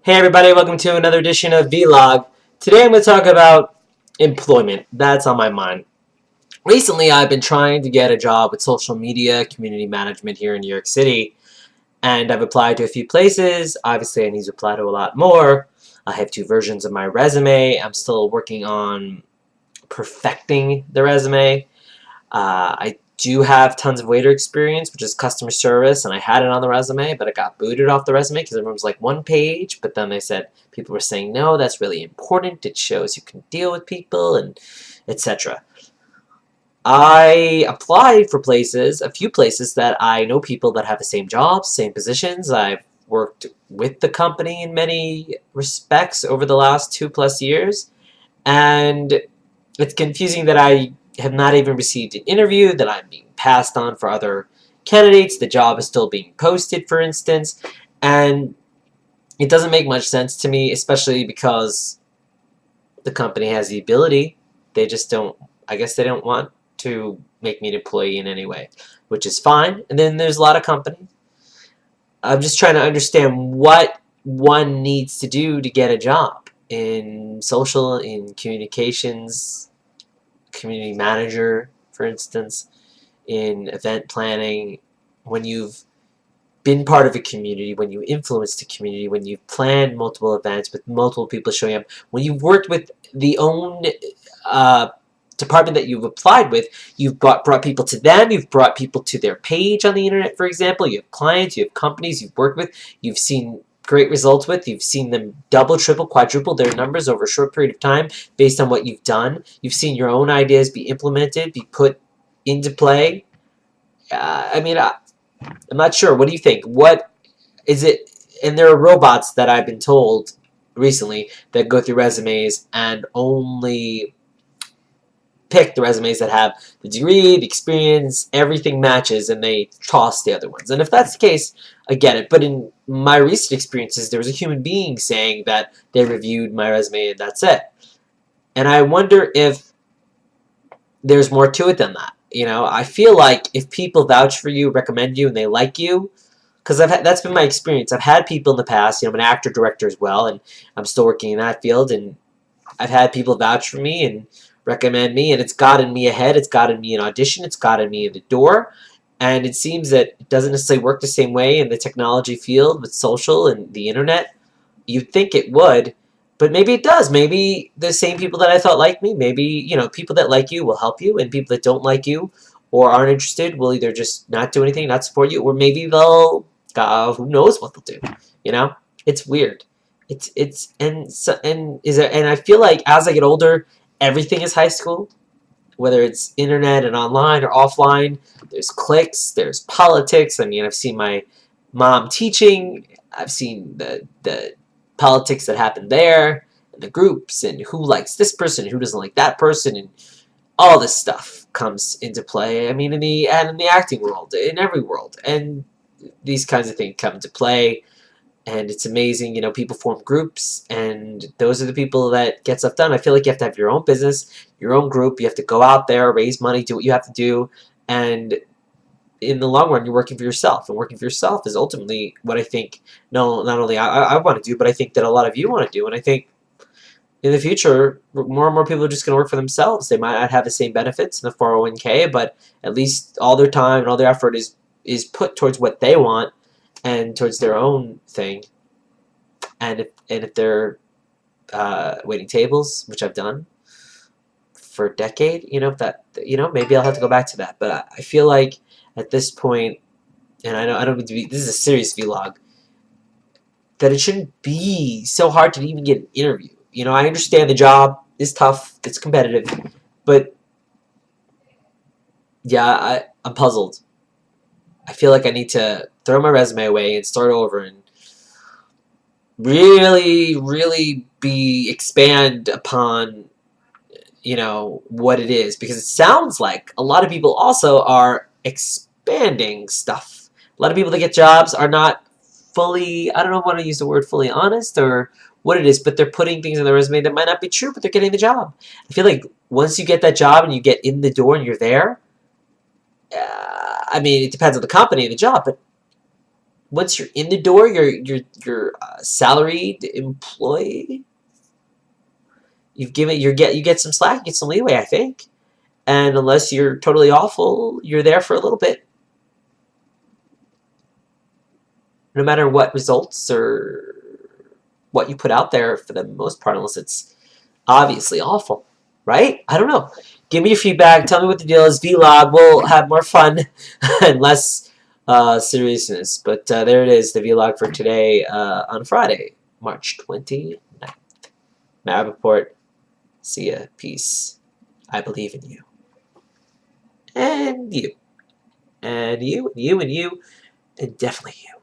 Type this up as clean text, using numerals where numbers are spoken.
Hey everybody, welcome to another edition of Vlog. Today I'm going to talk about employment. That's on my mind. Recently I've been trying to get a job with social media, community management here in New York City, and I've applied to a few places. Obviously I need to apply to a lot more. I have two versions of my resume. I'm still working on perfecting the resume. I do have tons of waiter experience, which is customer service, and I had it on the resume, but it got booted off the resume because everyone was like one page, but then they said people were saying, no, that's really important. It shows you can deal with people, and etc. I applied for places, a few places that I know people that have the same jobs, same positions. I've worked with the company in many respects over the last 2+ years, and it's confusing that I have not even received an interview, that I'm being passed on for other candidates, the job is still being posted, for instance, and it doesn't make much sense to me, especially because the company has the ability. They just don't, I guess they don't want to make me an employee in any way, which is fine. And then there's a lot of companies. I'm just trying to understand what one needs to do to get a job in social, in communications, community manager, for instance, in event planning, when you've been part of a community, when you influence the community, when you've planned multiple events with multiple people showing up, when you've worked with the own uh, department that you've applied with, you've brought people to them, you've brought people to their page on the internet, for example, you have clients, you have companies you've worked with, you've seen great results with, you've seen them double, triple, quadruple their numbers over a short period of time based on what you've done, you've seen your own ideas be implemented, be put into play. I'm not sure. What do you think? What is it? And there are robots that I've been told recently that go through resumes and only pick the resumes that have the degree, the experience, everything matches, and they toss the other ones. And if that's the case, I get it. But in my recent experiences, there was a human being saying that they reviewed my resume and that's it. And I wonder if there's more to it than that. I feel like if people vouch for you, recommend you, and they like you, because that's been my experience. I've had people in the past. I'm an actor, director as well, and I'm still working in that field, and I've had people vouch for me and recommend me, and it's gotten me ahead. It's gotten me an audition. It's gotten me in the door. And it seems that it doesn't necessarily work the same way in the technology field with social and the internet. You'd think it would, but maybe it does. Maybe the same people that I thought liked me, maybe, people that like you will help you, and people that don't like you or aren't interested will either just not do anything, not support you, or maybe they'll, who knows what they'll do. It's weird. And I feel like as I get older, everything is high school, whether it's internet and online or offline. There's cliques, there's politics. I've seen my mom teaching. I've seen the politics that happen there, and the groups, and who likes this person, who doesn't like that person, and all this stuff comes into play. In the acting world, in every world, and these kinds of things come into play. And it's amazing, people form groups, and those are the people that get stuff done. I feel like you have to have your own business, your own group. You have to go out there, raise money, do what you have to do, and in the long run, you're working for yourself. And working for yourself is ultimately what I think, no, not only I want to do, but I think that a lot of you want to do. And I think in the future, more and more people are just going to work for themselves. They might not have the same benefits in the 401k, but at least all their time and all their effort is put towards what they want and towards their own thing. And if they're waiting tables, which I've done for a decade, maybe I'll have to go back to that. But I feel like at this point, and I don't mean to be, this is a serious vlog, that it shouldn't be so hard to even get an interview. I understand the job is tough, it's competitive, but yeah, I'm puzzled. I feel like I need to throw my resume away and start over and really, really expand upon, what it is. Because it sounds like a lot of people also are expanding stuff. A lot of people that get jobs are not fully, I don't know if I want to use the word fully honest or what it is, but they're putting things in their resume that might not be true, but they're getting the job. I feel like once you get that job and you get in the door and you're there, it depends on the company and the job, but once you're in the door, you're a salaried employee. You get some slack, you get some leeway, I think. And unless you're totally awful, you're there for a little bit. No matter what results or what you put out there, for the most part, unless it's obviously awful, right? I don't know. Give me your feedback. Tell me what the deal is. Vlog. We'll have more fun and less seriousness. But there it is, the vlog for today on Friday, March 29th. Matt Report. See ya. Peace. I believe in you. And you. And you, and you, and you, and definitely you.